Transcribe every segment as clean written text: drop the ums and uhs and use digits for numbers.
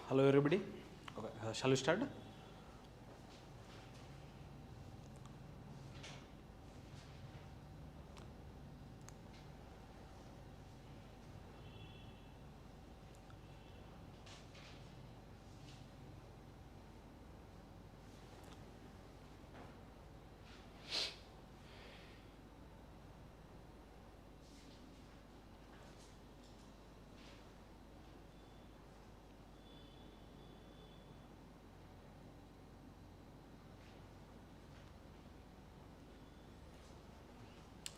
Hello everybody. Okay, shall we start?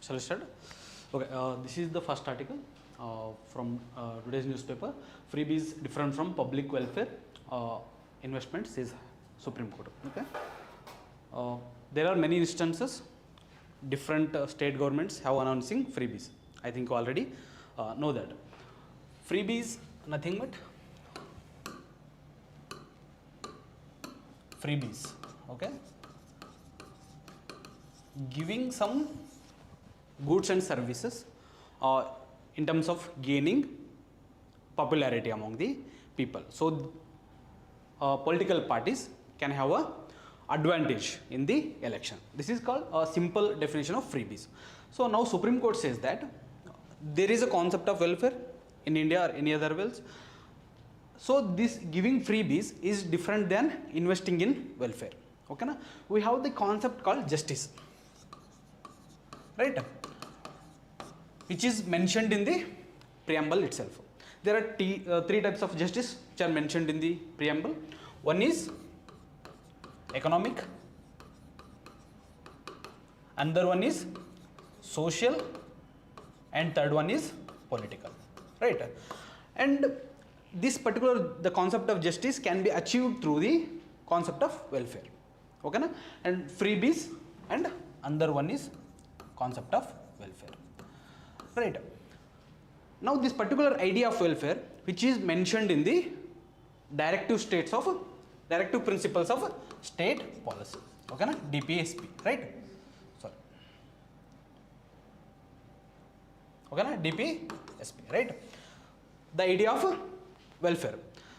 Shall we start? Okay, this is the first article from today's newspaper. Freebies different from public welfare investment, says Supreme Court. Okay, there are many instances. Different state governments have announcing freebies. I think you already know that. Freebies, nothing but freebies. Okay, giving some goods and services in terms of gaining popularity among the people. So political parties can have a advantage in the election. This is called a simple definition of freebies. So now Supreme Court says that there is a concept of welfare in India or any other worlds. So this giving freebies is different than investing in welfare. Okay, na? We have the concept called justice, right, which is mentioned in the preamble itself. There are three types of justice which are mentioned in the preamble. One is economic, another one is social, and third one is political, right? And this particular, the concept of justice can be achieved through the concept of welfare. Okay, na? And freebies, and another one is concept of welfare, right? Now this particular idea of welfare, which is mentioned in the directive principles of state policy, okay na? DPSP, right? Sorry, okay na? DPSP, right? The idea of welfare.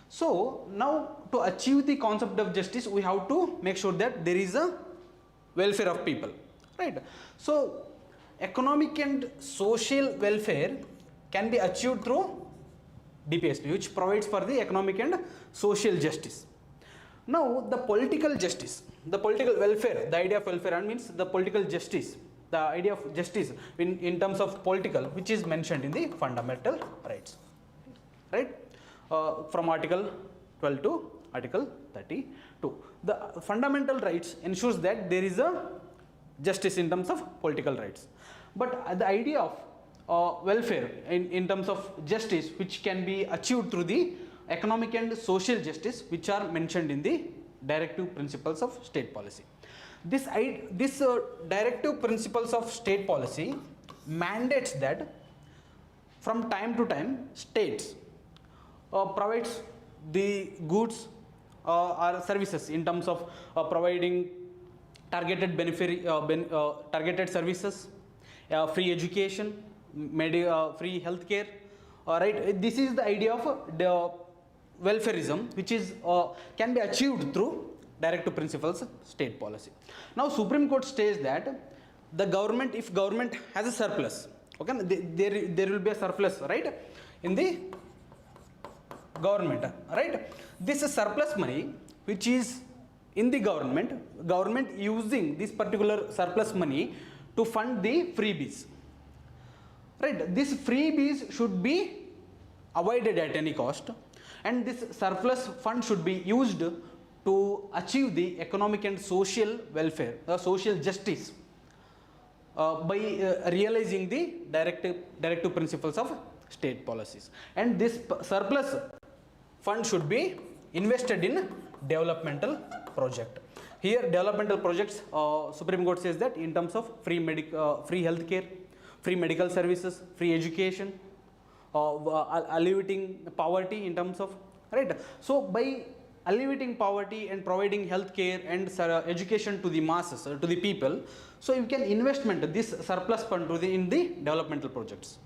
So now to achieve the concept of justice, we have to make sure that there is a welfare of people, right? So economic and social welfare can be achieved through DPSP, which provides for the economic and social justice. Now the political justice, the political welfare, the idea of welfare means the political justice, the idea of justice in terms of political, which is mentioned in the fundamental rights, right? From Article 12 to Article 32. The fundamental rights ensures that there is a justice in terms of political rights. But the idea of welfare in terms of justice, which can be achieved through the economic and social justice, which are mentioned in the directive principles of state policy. This directive principles of state policy mandates that from time to time states provides the goods or services in terms of providing targeted benefit, targeted services, free education, free healthcare. Right, this is the idea of the welfareism, which is can be achieved through directive principles of state policy. Now Supreme Court states that the government, if government has a surplus, okay, there will be a surplus, right, in the government, right? This is surplus money which is in the government using this particular surplus money to fund the freebies, right? This freebies should be avoided at any cost, and this surplus fund should be used to achieve the economic and social welfare, social justice, by realizing the directive principles of state policies. And this surplus fund should be invested in developmental project. Here developmental projects, Supreme Court says that in terms of free healthcare, free medical services, free education, alleviating poverty in terms of, right? So by alleviating poverty and providing healthcare and education to the masses, to the people, so you can investment this surplus fund in the developmental projects.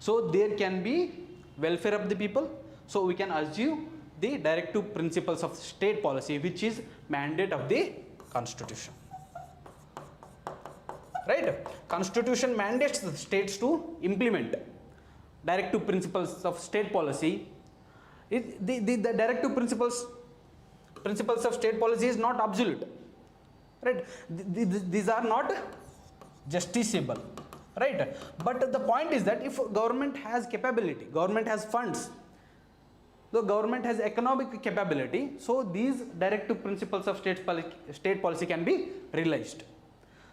So there can be welfare of the people, so we can achieve the directive principles of state policy, which is mandate of the constitution. Right? Constitution mandates the states to implement directive principles of state policy. The directive principles of state policy is not absolute. Right? These are not justiciable. Right? But the point is that if government has capability, government has funds, the government has economic capability, so these directive principles of state policy can be realized.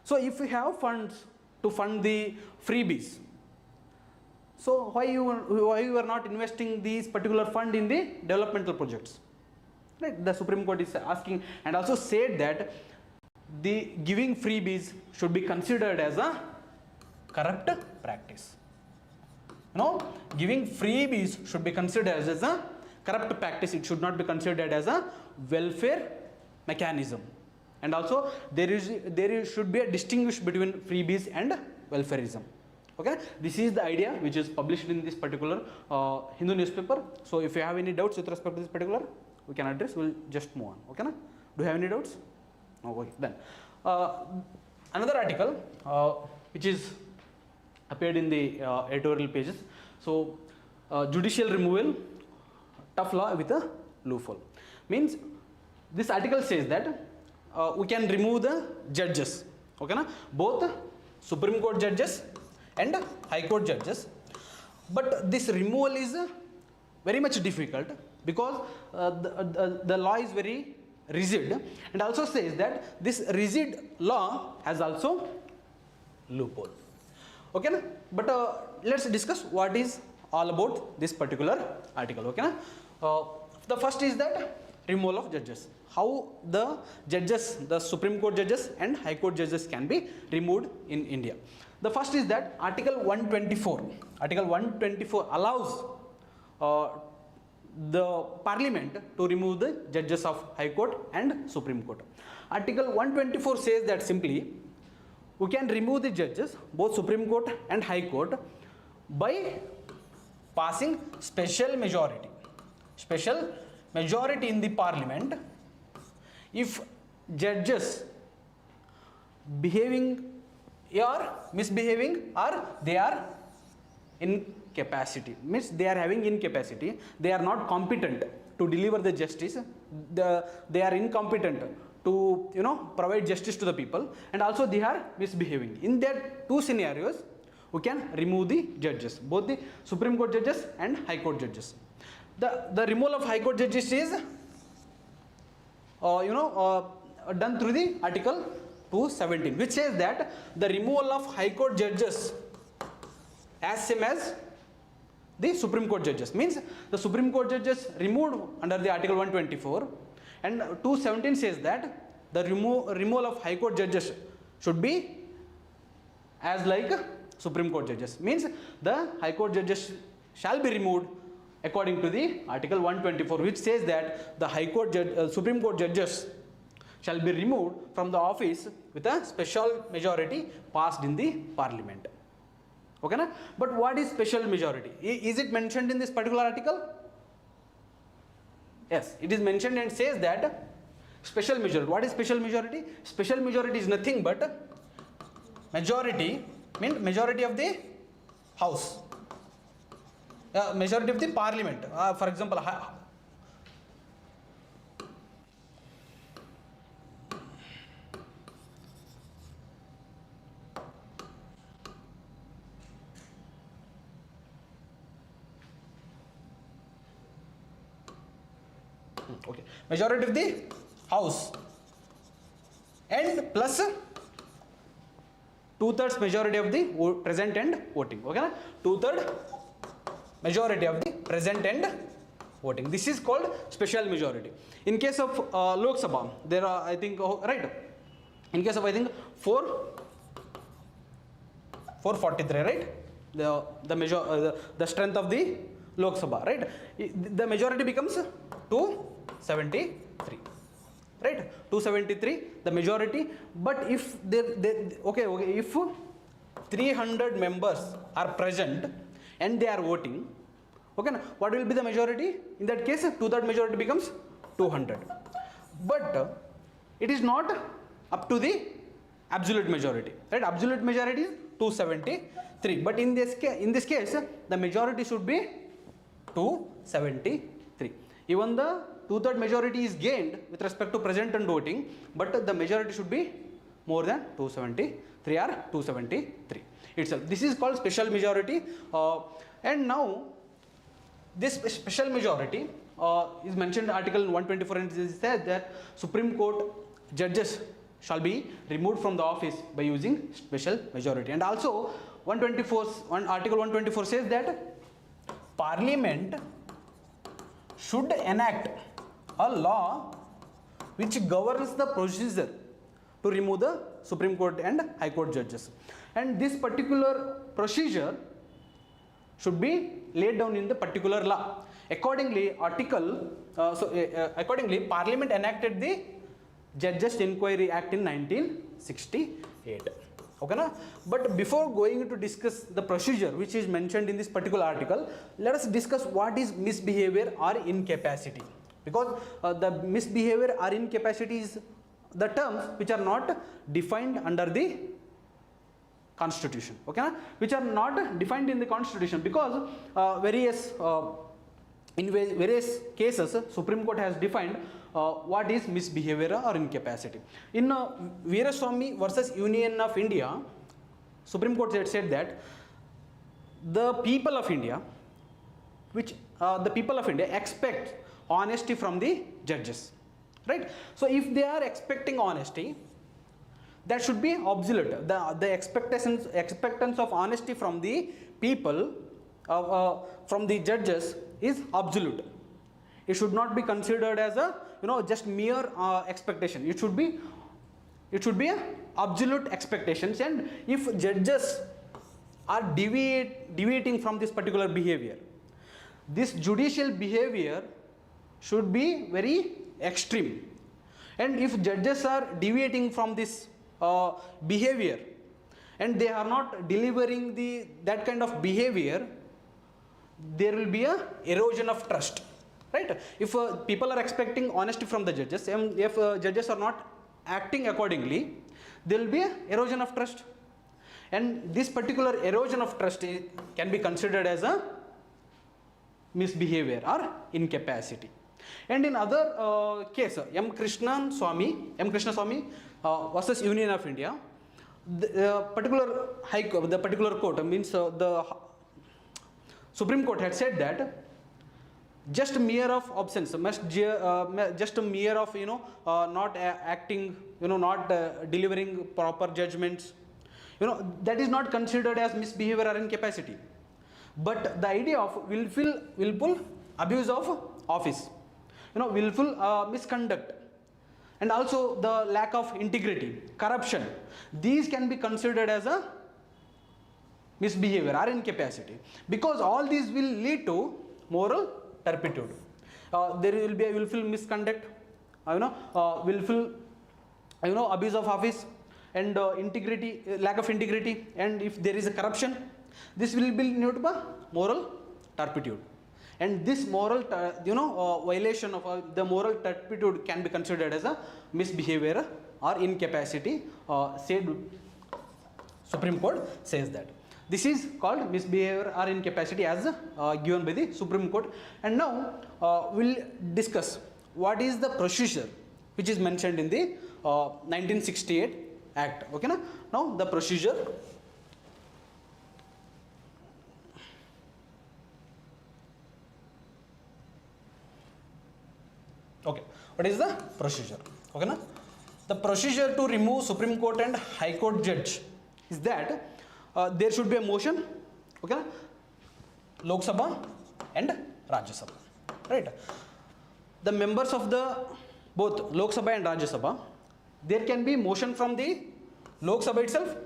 So if you have funds to fund the freebies, so why you are not investing these particular fund in the developmental projects? Right? The Supreme Court is asking, and also said that the giving freebies should be considered as a corrupt practice. Giving freebies should be considered as a corrupt practice. It should not be considered as a welfare mechanism. And also there should be a distinguish between freebies and welfareism. Okay, this is the idea which is published in this particular Hindu newspaper. So if you have any doubts with respect to this particular, we can address. We'll just move on. Okay, na? Do you have any doubts? No. Okay, then another article which is appeared in the editorial pages. So judicial removal, tough law with a loophole. Means this article says that we can remove the judges. Okay, na? Both Supreme Court judges and High Court judges. But this removal is very much difficult because the law is very rigid, and also says that this rigid law has also loophole. Okay, na? But let's discuss what is all about this particular article. Okay, na? The first is that removal of judges. How the judges, the Supreme Court judges and High Court judges can be removed in India. The first is that Article 124. Article 124 allows the Parliament to remove the judges of High Court and Supreme Court. Article 124 says that simply we can remove the judges, both Supreme Court and High Court, by passing special majority. Special majority in the Parliament if judges behaving or misbehaving, or they are incapacity, means they are having incapacity, they are not competent to deliver the justice, they are incompetent to provide justice to the people, and also they are misbehaving. In that two scenarios, we can remove the judges, both the Supreme Court judges and High Court judges. The removal of High Court judges is done through the Article 217, which says that the removal of High Court judges as same as the Supreme Court judges, means the Supreme Court judges removed under the Article 124, and 217 says that the removal of High Court judges should be as like Supreme Court judges, means the High Court judges shall be removed according to the Article 124, which says that the High Court Supreme Court judges shall be removed from the office with a special majority passed in the Parliament. Okay, na? But what is special majority? Is it mentioned in this particular article? Yes, it is mentioned and says that special majority. What is special majority? Special majority is nothing but majority, means majority of the House, majority of the Parliament. For example, okay, majority of the House and plus 2/3 majority of the present and voting. Okay, na? 2/3 majority of the present and voting. This is called special majority. In case of Lok Sabha, there are, I think, right. In case of, I think, 443, right? The strength of the Lok Sabha, right? The majority becomes 273, right? 273, the majority. But if if 300 members are present and they are voting, Okay, what will be the majority? In that case, 2/3 majority becomes 200. But it is not up to the absolute majority, right? Absolute majority is 273. But in this case, the majority should be 273. Even the 2/3 majority is gained with respect to present and voting, but the majority should be more than 273 or 273 itself. This is called special majority. And now this special majority is mentioned in Article 124, and it says that Supreme Court judges shall be removed from the office by using special majority. And also Article 124 says that Parliament should enact a law which governs the procedure to remove the Supreme Court and High Court judges. And this particular procedure should be laid down in the particular law. Accordingly, Parliament enacted the Judges Inquiry Act in 1968. Okay, na? But before going to discuss the procedure which is mentioned in this particular article, let us discuss what is misbehavior or incapacity. Because the misbehavior or incapacity is the terms which are not defined under the Constitution, okay, na? Which are not defined in the Constitution, because in various cases Supreme Court has defined what is misbehavior or incapacity. In Veeraswamy versus Union of India, Supreme Court had said that the people of India expect honesty from the judges, right? So if they are expecting honesty, that should be absolute. The expectance of honesty from the people, from the judges, is absolute. It should not be considered as a just mere expectation. It should be a absolute expectations. And if judges are deviating from this particular behavior, this judicial behavior should be very extreme. And if judges are deviating from this behavior and they are not delivering that kind of behavior, there will be a erosion of trust, right? If people are expecting honesty from the judges, and if judges are not acting accordingly, there will be a erosion of trust. And this particular erosion of trust can be considered as a misbehavior or incapacity. And in other case, M. Krishna Swamy versus Union of India, the particular court means the Supreme Court had said that just mere of absence, just a mere of not acting, not delivering proper judgments, that is not considered as misbehavior or incapacity. But the idea of willful abuse of office, willful misconduct, and also the lack of integrity, corruption, these can be considered as a misbehavior or incapacity, because all these will lead to moral turpitude. There will be a willful misconduct, willful abuse of office, and integrity, lack of integrity, and if there is a corruption, this will be lead to moral turpitude. And this moral violation of the moral turpitude can be considered as a misbehavior or incapacity, said Supreme Court says that. This is called misbehavior or incapacity as given by the Supreme Court. And now we'll discuss what is the procedure which is mentioned in the 1968 Act. Okay, na? Now the procedure. Okay, what is the procedure? Okay, na? The procedure to remove Supreme Court and High Court judge is that there should be a motion, okay, Lok Sabha and Rajya Sabha, right? The members of both Lok Sabha and Rajya Sabha, there can be motion from the Lok Sabha itself,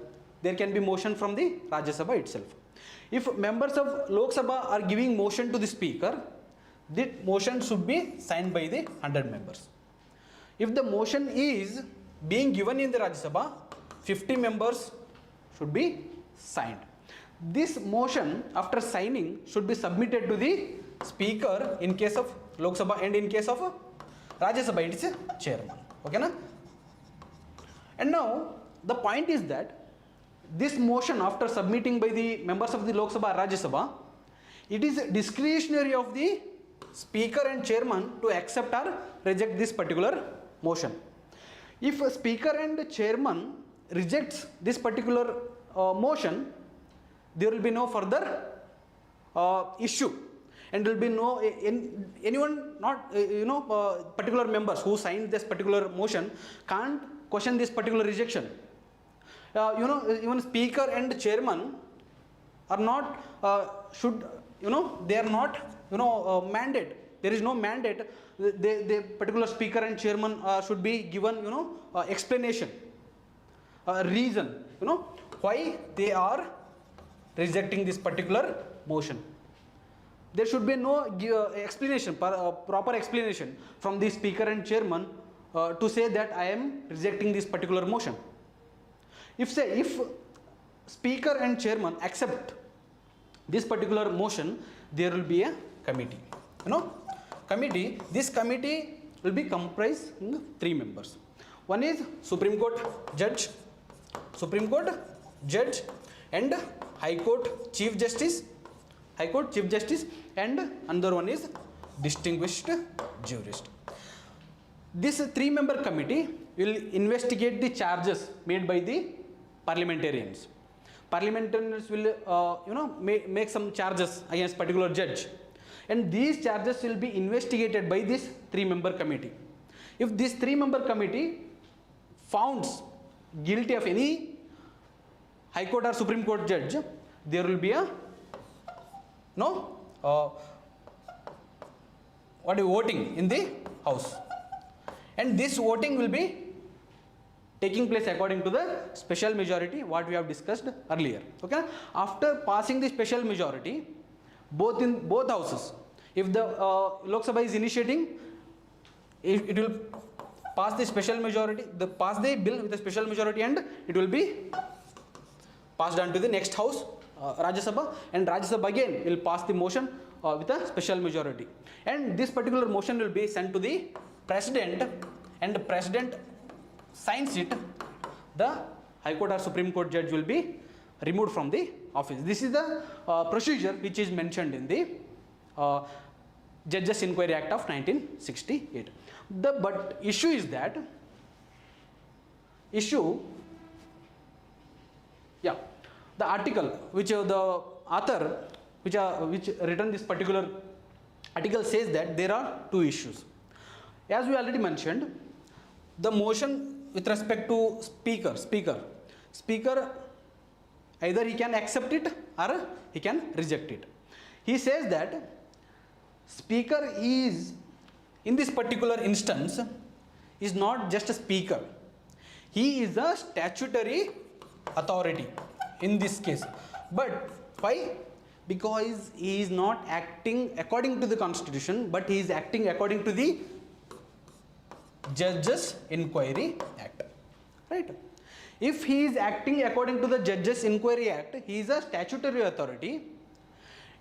there can be motion from the Rajya Sabha itself. If members of Lok Sabha are giving motion to the speaker, the motion should be signed by the 100 members. If the motion is being given in the Rajya Sabha, 50 members should be signed. this motion after signing should be submitted to the speaker in case of Lok Sabha, and in case of Rajya Sabha it is a chairman. Okay na? And now the point is that this motion after submitting by the members of the Lok Sabha, Rajya Sabha, it is discretionary of the speaker and chairman to accept or reject this particular motion. If a speaker and chairman rejects this particular motion, there will be no further issue, and there will be no anyone, not particular members who signed this particular motion can't question this particular rejection. Even speaker and chairman are not they are not mandate. There is no mandate. The particular speaker and chairman should be given explanation, reason why they are rejecting this particular motion. There should be no explanation, proper explanation from the speaker and chairman to say that I am rejecting this particular motion. If speaker and chairman accept this particular motion, there will be a committee. Committee. This committee will be comprised in 3 members. One is Supreme Court Judge, and High Court Chief Justice, and another one is Distinguished Jurist. This 3-member committee will investigate the charges made by the parliamentarians. Parliamentarians will make some charges against particular judge, and these charges will be investigated by this 3-member committee. If this 3-member committee founds guilty of any High Court or Supreme Court judge, there will be a voting in the house, and this voting will be taking place according to the special majority what we have discussed earlier. Okay, after passing the special majority, in both houses, if the Lok Sabha is initiating, it will pass the special majority, pass the bill with a special majority, and it will be passed on to the next house, Rajya Sabha, and Rajya Sabha again will pass the motion with a special majority, and this particular motion will be sent to the president, and the president signs it. The High Court or Supreme Court judge will be removed from the office. This is the procedure which is mentioned in the Judges Inquiry Act of 1968. But issue is that the article which the author which written this particular article says that there are 2 issues. As we already mentioned, the motion with respect to speaker, either he can accept it or he can reject it. He says that speaker is, in this particular instance, is not just a speaker. He is a statutory authority in this case. But why? Because he is not acting according to the Constitution, but he is acting according to the Judges Inquiry Act, right? If he is acting according to the Judges Inquiry Act, he is a statutory authority,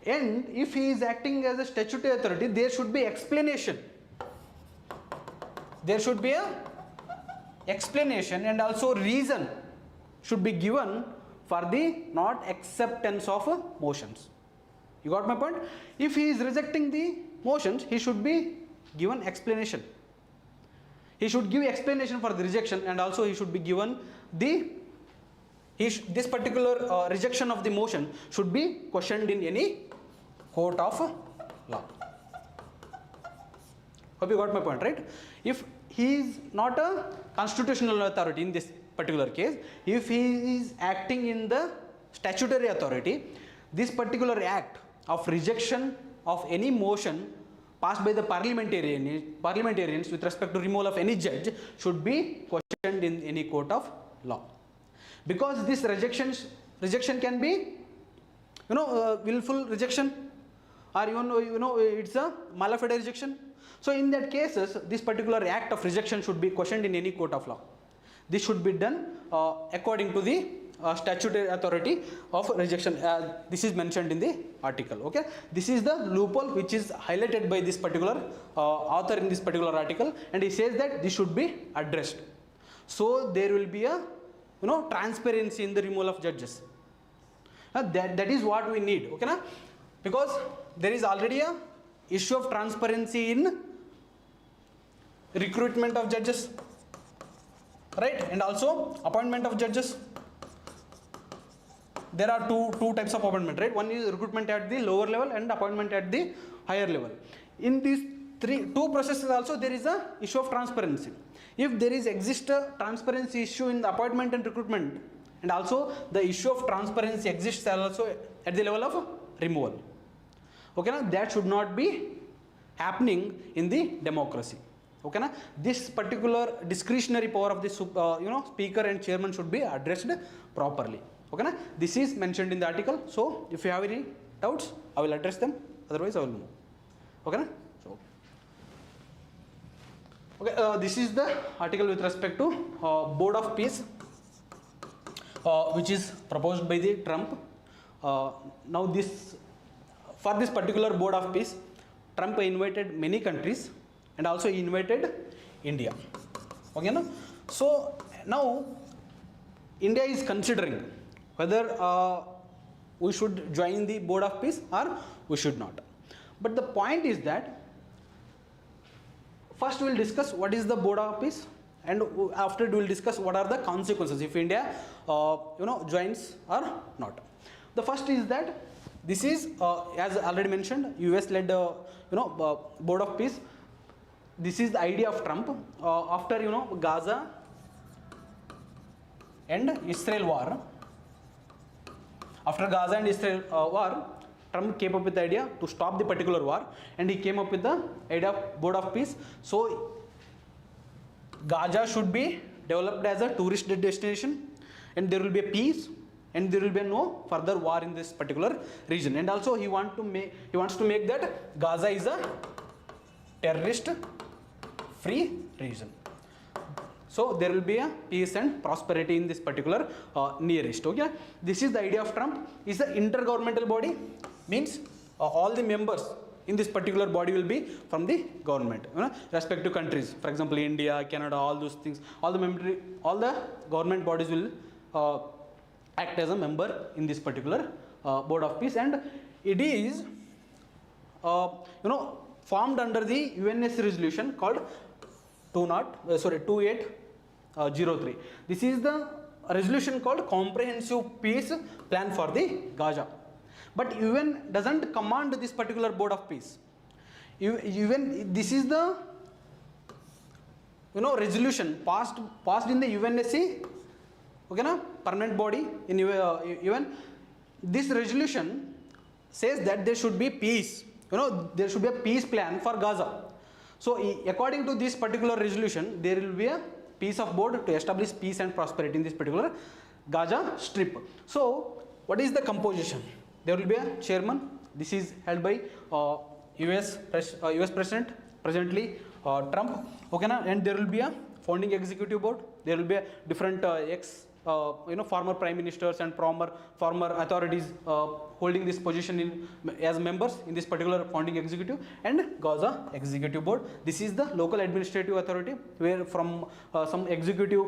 and if he is acting as a statutory authority, there should be explanation. There should be a explanation, and also reason should be given for the not acceptance of motions. You got my point? If he is rejecting the motions, he should be given explanation. He should give explanation for the rejection, and also he should be given this particular rejection of the motion should be questioned in any court of law. Hope you got my point, right? If he is not a constitutional authority in this particular case, if he is acting in the statutory authority, this particular act of rejection of any motion passed by the parliamentarians with respect to removal of any judge should be questioned in any court of law. Because this rejection can be willful rejection, or it's a mala fide rejection. So in that cases, this particular act of rejection should be questioned in any court of law. This should be done according to the statutory authority of rejection. This is mentioned in the article. Okay, this is the loophole which is highlighted by this particular author in this particular article, and he says that this should be addressed. So there will be a transparency in the removal of judges. That is what we need. Okay, na? Because there is already a issue of transparency in recruitment of judges, right, and also appointment of judges. There are two types of appointment, right? One is recruitment at the lower level and appointment at the higher level. In these two processes also there is a issue of transparency. If there is a transparency issue in the appointment and recruitment, and also the issue of transparency exists also at the level of removal. Okay, na? That should not be happening in the democracy. Okay, na? This particular discretionary power of the speaker and chairman should be addressed properly. Okay, na? This is mentioned in the article. So if you have any doubts, I will address them. Otherwise, I will move. Okay, na? So, okay, this is the article with respect to Board of Peace, which is proposed by the Trump. Now for this particular Board of Peace, Trump invited many countries and also he invited India. Okay, no? So now India is considering whether we should join the Board of Peace or we should not. But the point is that first we will discuss what is the Board of Peace, and after we will discuss what are the consequences if India joins or not. The first is that this is as already mentioned, US led Board of Peace. This is the idea of Trump after Gaza and Israel war. After Gaza and Israel war, Trump came up with the idea to stop the particular war, and he came up with the idea of Board of Peace. So Gaza should be developed as a tourist destination, and there will be a peace, and there will be no further war in this particular region. And also he wants to make that Gaza is a terrorist free region. So there will be a peace and prosperity in this particular Near East. Okay, this is the idea of Trump. Is the intergovernmental body, means all the members in this particular body will be from the government, respective countries. For example, India, Canada, all those things. All the government bodies will act as a member in this particular Board of Peace, and it is formed under the UNSC resolution called 2803. This is the resolution called Comprehensive Peace Plan for the Gaza. But UN doesn't command this particular Board of Peace. Even this is the resolution passed in the UNSC. Okay, na? Permanent body in UN. This resolution says that there should be peace. There should be a peace plan for Gaza. So according to this particular resolution, there will be a peace of board to establish peace and prosperity in this particular Gaza Strip. So what is the composition? There will be a chairman. This is held by US President, presently Trump. Okay, na? And there will be a founding executive board. There will be a different former prime ministers and former authorities holding this position as members in this particular founding executive and Gaza executive board. This is the local administrative authority where from some executive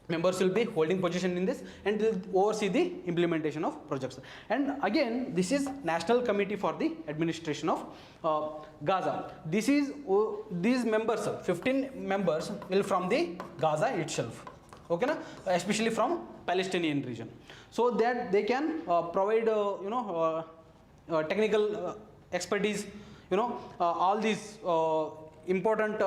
members will be holding position in this and will oversee the implementation of projects. And again, this is National Committee for the Administration of Gaza. These members, 15 members will from the Gaza itself. Okay, na? Especially from Palestinian region, so that they can provide technical expertise, all these important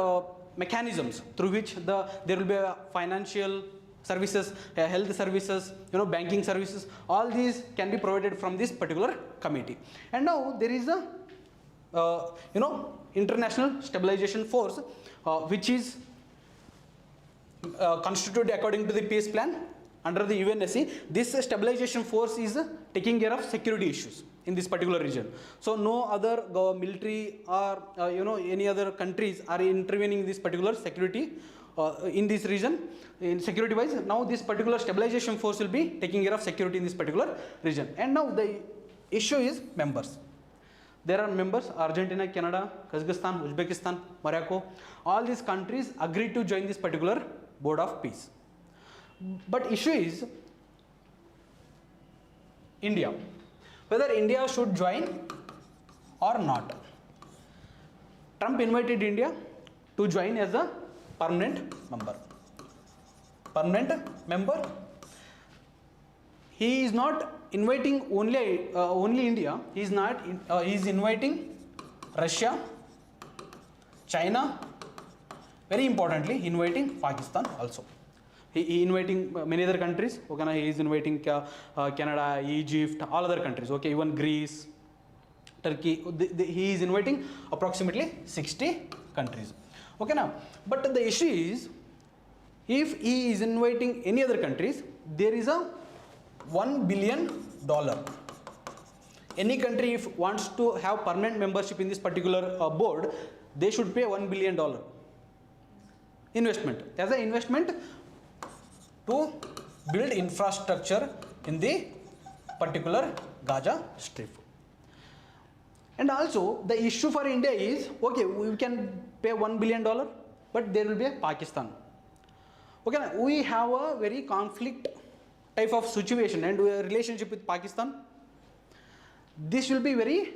mechanisms through which there will be financial services, health services, banking services. All these can be provided from this particular committee. And now there is a international stabilization force which is constituted according to the peace plan under the UNSC. This stabilization force is taking care of security issues in this particular region. So no other military or any other countries are intervening in this particular security in this region, in security wise. Now this particular stabilization force will be taking care of security in this particular region. And now the issue is members. There are members: Argentina, Canada, Kazakhstan, Uzbekistan, Morocco. All these countries agreed to join this particular Board of Peace. But issue is India, whether India should join or not. Trump invited India to join as a permanent member. Permanent member. He is not inviting only India. He is not. He is inviting Russia, China. Very importantly, inviting Pakistan also. He inviting many other countries. Okay, he is inviting Canada, Egypt, all other countries. Okay, even Greece, Turkey. He is inviting approximately 60 countries. Okay, now, but the issue is, if he is inviting any other countries, there is a $1 billion. Any country if wants to have permanent membership in this particular board, they should pay $1 billion investment as an investment to build infrastructure in the particular Gaza Strip. And also the issue for India is, okay, we can pay $1 billion, but there will be a Pakistan. Okay, we have a very conflict type of situation and a relationship with Pakistan. This will be very,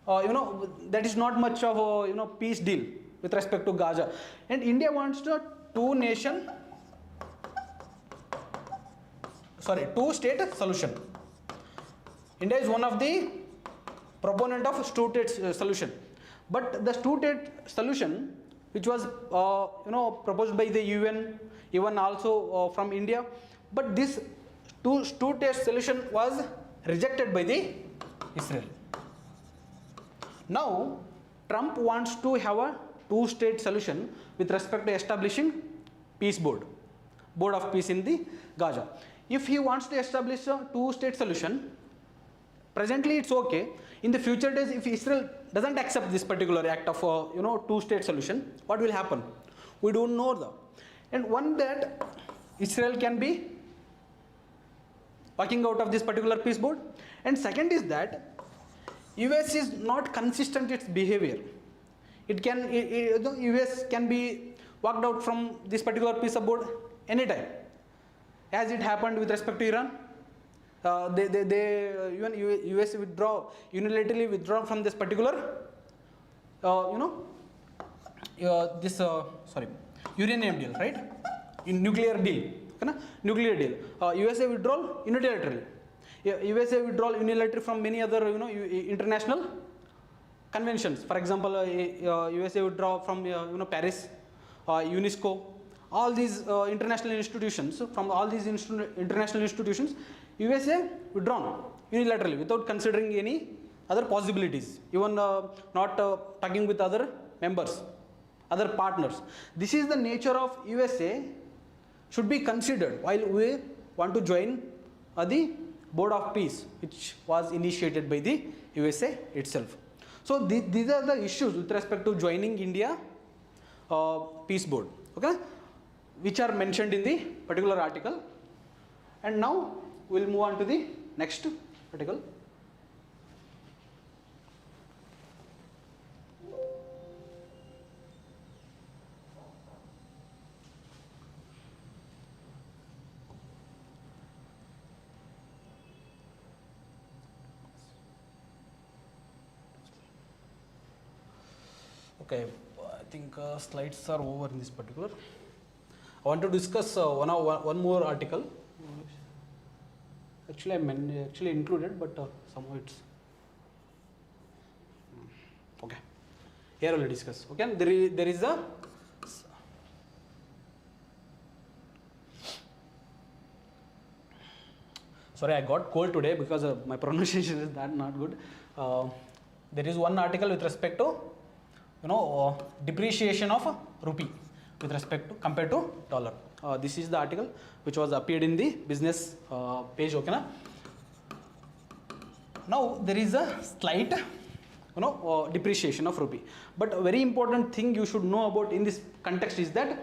that is not much of a peace deal with respect to Gaza. And India wants a two-state solution. India is one of the proponent of two-state solution, but the two-state solution, which was proposed by the UN, even also from India, but this two-state solution was rejected by the Israel. Now Trump wants to have a two-state solution with respect to establishing peace board of peace in the Gaza. If he wants to establish a two-state solution, presently it's okay. In the future days, if Israel doesn't accept this particular act of two-state solution, what will happen? We don't know that. And one, that Israel can be walking out of this particular peace board, and second is that US is not consistent its behavior. The US can be walked out from this particular peace board anytime, as it happened with respect to Iran. Even US unilaterally withdraw from this particular uranium deal, right? Nuclear deal. Nuclear deal. USA withdrawal unilaterally. USA withdrawal unilaterally from many other international conventions. For example, USA withdraw from Paris, UNESCO. All these international institutions, from all these international institutions, USA withdrawn unilaterally without considering any other possibilities, even not talking with other members, other partners. This is the nature of USA should be considered while we want to join the Board of Peace, which was initiated by the USA itself. So these are the issues with respect to joining India Peace Board, okay, which are mentioned in the particular article. And now we'll move on to the next article. Okay, I think slides are over in this particular. I want to discuss one more article. Actually, I included, but somehow it's okay. Here we'll discuss. Okay, there is a sorry, I got cold today because my pronunciation is not good. There is one article with respect to depreciation of rupee with respect to compared to dollar. This is the article which was appeared in the business page. Okay, now there is a slight depreciation of rupee. But a very important thing you should know about in this context is that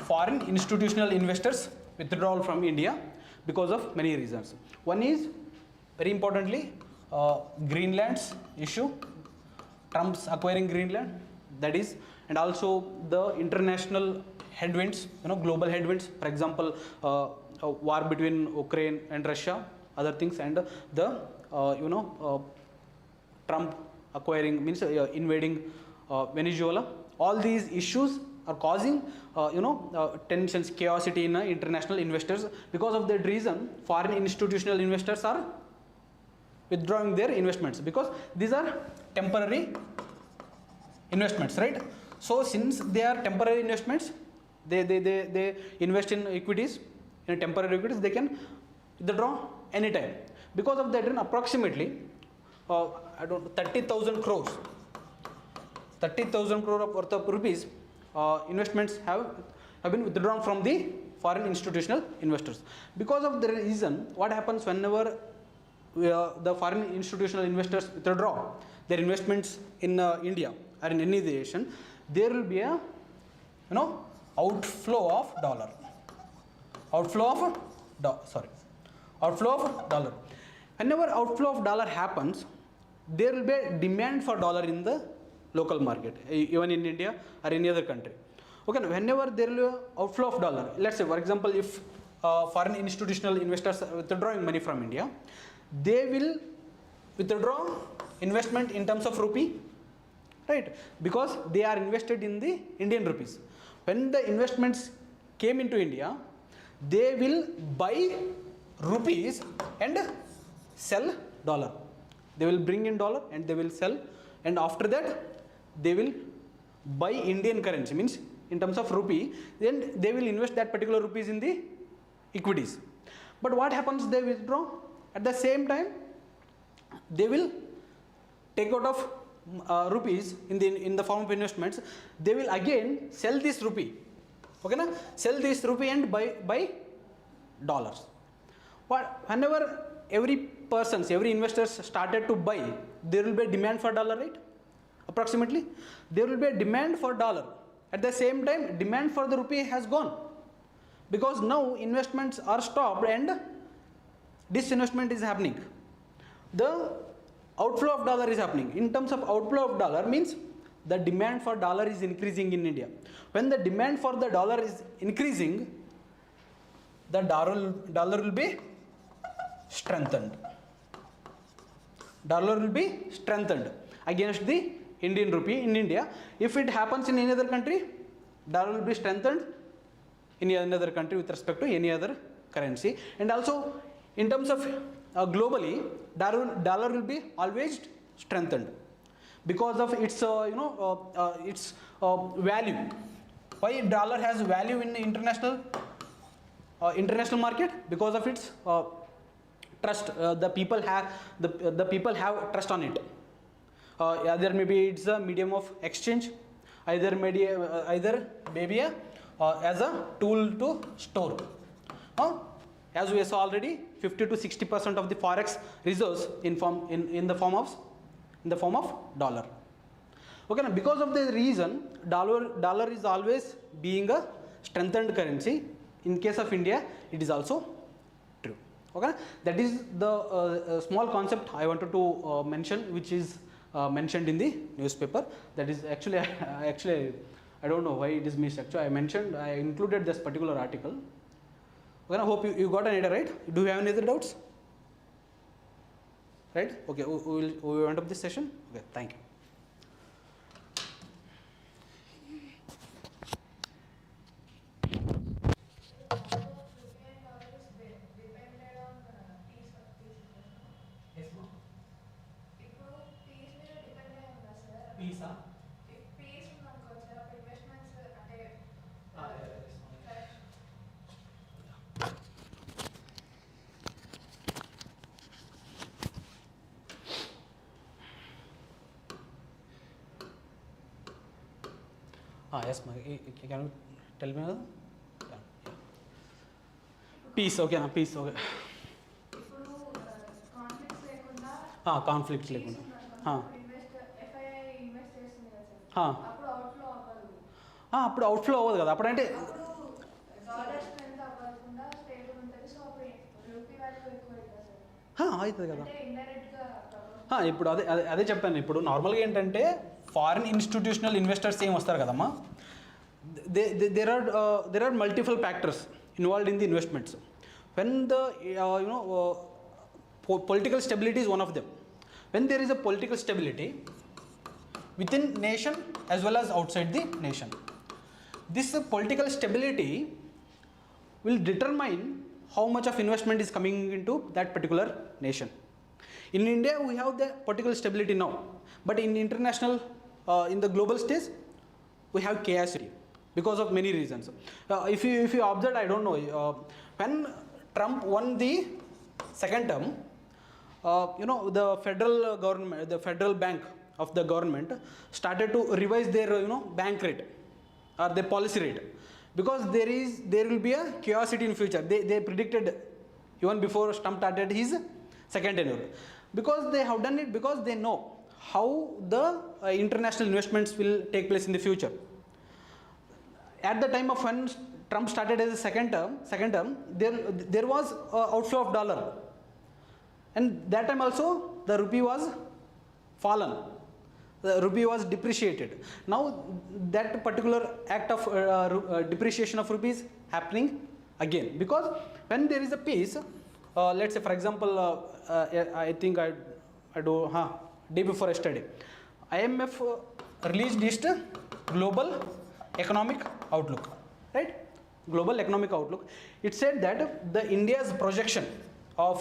foreign institutional investors withdrawal from India because of many reasons. One is very importantly Greenland's issue, Trump's acquiring Greenland, that is, and also the international headwinds, global headwinds, for example, war between Ukraine and Russia, other things, and the Trump acquiring means invading Venezuela. All these issues are causing tensions, chaosity in international investors. Because of that reason, foreign institutional investors are withdrawing their investments, because these are temporary investments, right? So since they are temporary investments, they invest in equities, in temporary equities, they can withdraw anytime. Because of that, approximately 30,000 crores worth of rupees investments have been withdrawn from the foreign institutional investors. Because of the reason, what happens whenever the foreign institutional investors withdraw their investments in India or in any nation, there will be a outflow of dollar. Whenever outflow of dollar happens, there will be a demand for dollar in the local market, even in India or any other country. Okay, whenever there will be outflow of dollar, let's say for example, if foreign institutional investors are withdrawing money from India, they will withdraw investment in terms of rupee, right? Because they are invested in the Indian rupees. When the investments came into India, they will buy rupees and sell dollar. They will bring in dollar and they will sell, and after that they will buy Indian currency, means in terms of rupee, then they will invest that particular rupees in the equities. But what happens, they withdraw, at the same time they will take out of rupees in the form of investments, they will again sell this rupee, okay na? Sell this rupee and buy dollars. Whenever every investors started to buy, there will be a demand for dollar, right? Approximately there will be a demand for dollar. At the same time, demand for the rupee has gone, because now investments are stopped and disinvestment is happening. The outflow of dollar is happening. In terms of outflow of dollar means the demand for dollar is increasing in India. When the demand for the dollar is increasing, the dollar will be strengthened. Dollar will be strengthened against the Indian rupee in India. If it happens in any other country, dollar will be strengthened in another country with respect to any other currency. And also in terms of globally, dollar will be always strengthened because of its value. Why dollar has value in the international market? Because of its trust. The people have trust on it. Either maybe it's a medium of exchange, either maybe as a tool to store. As we saw already, 50 to 60% of the forex reserves in the form of dollar. Okay, now because of the reason, dollar is always being a strengthened currency. In case of India, it is also true. Okay, that is the small concept I wanted to mention, which is mentioned in the newspaper. That is actually I don't know why it is missed. Actually, I included this particular article. Okay, I hope you got an idea, right? Do you have any other doubts? Right? Okay, we will end up this session. Okay, thank you. Yes, can you tell me another? Yeah. Peace, okay, peace, okay. ఇప్పుడు conflicts లేకుండా conflicts లేకుండా అప్పుడు outflow అవ్వదు కదా, అప్పుడంటే అవుతుంది కదా. ఇప్పుడు అదే అదే అదే చెప్పాను. ఇప్పుడు నార్మల్గా ఏంటంటే ఫారిన్ ఇన్స్టిట్యూషనల్ ఇన్వెస్టర్స్ ఏం వస్తారు కదమ్మా, there are multiple factors involved in the investments. When the political stability is one of them. When there is a political stability within nation as well as outside the nation, this political stability will determine how much of investment is coming into that particular nation. In India we have the political stability now, but in international in the global stage we have chaos because of many reasons. If you observe, I don't know, when Trump won the second term, the federal government, the federal bank of the government started to revise their bank rate or their policy rate, because there will be a chaos in future. They predicted even before Trump started his second tenure, because they have done it because they know how the international investments will take place in the future. At the time of when Trump started as a second term, there was outflow of dollar, and that time also the rupee was fallen, the rupee was depreciated. Now that particular act of depreciation of rupee is happening again, because when there is a peace, let's say for example, I think I do day before yesterday, IMF released this global economic outlook, right? Global economic outlook. It said that the India's projection of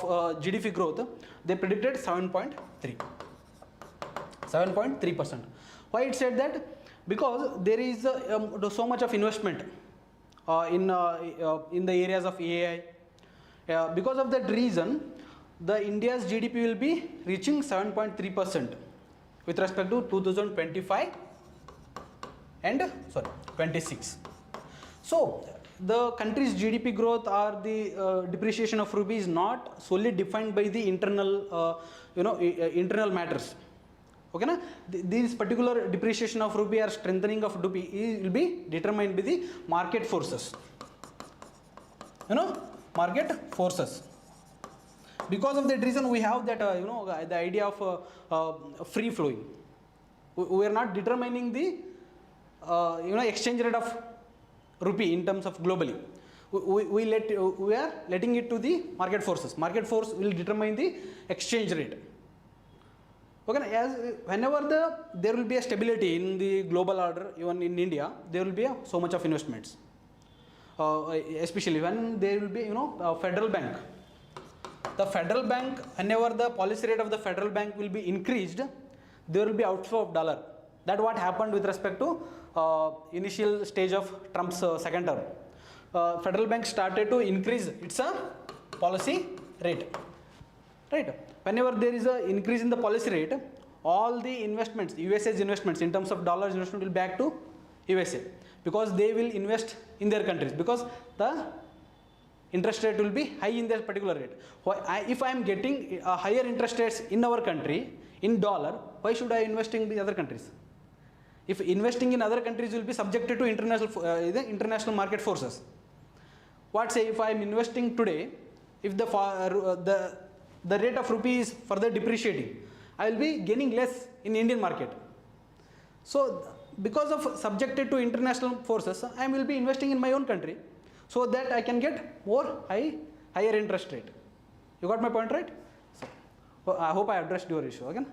GDP growth, they predicted 7.3%. Why it said that? Because there is so much of investment in the areas of AI. Because of that reason, the India's GDP will be reaching 7.3% with respect to 2025 and 26. So the country's GDP growth or the depreciation of rupee is not solely defined by the internal matters. Okay na? This particular depreciation of rupee or strengthening of rupee will be determined by the market forces. Market forces. Because of that reason, we have that the idea of free flowing. We are not determining the exchange rate of rupee in terms of globally. We are letting it to the market forces. Market force will determine the exchange rate. Okay, as whenever there will be a stability in the global order, even in India, there will be so much of investments. Especially when there will be federal bank. The federal bank, whenever the policy rate of the federal bank will be increased, there will be outflow of dollar. That what happened with respect to initial stage of Trump's second term. Federal bank started to increase its policy rate, right? Whenever there is a increase in the policy rate, all the investments, USA's investments in terms of dollars investment will back to USA, because they will invest in their countries, because the interest rate will be high in their particular rate. If I am getting a higher interest rates in our country in dollar, why should I invest in the other countries? If investing in other countries will be subjected to international market forces. What say if I am investing today, if the rate of rupee is further depreciating, I will be gaining less in Indian market. So because of subjected to international forces, I will be investing in my own country, so that I can get higher interest rate. You got my point, right? So I hope I addressed your issue again.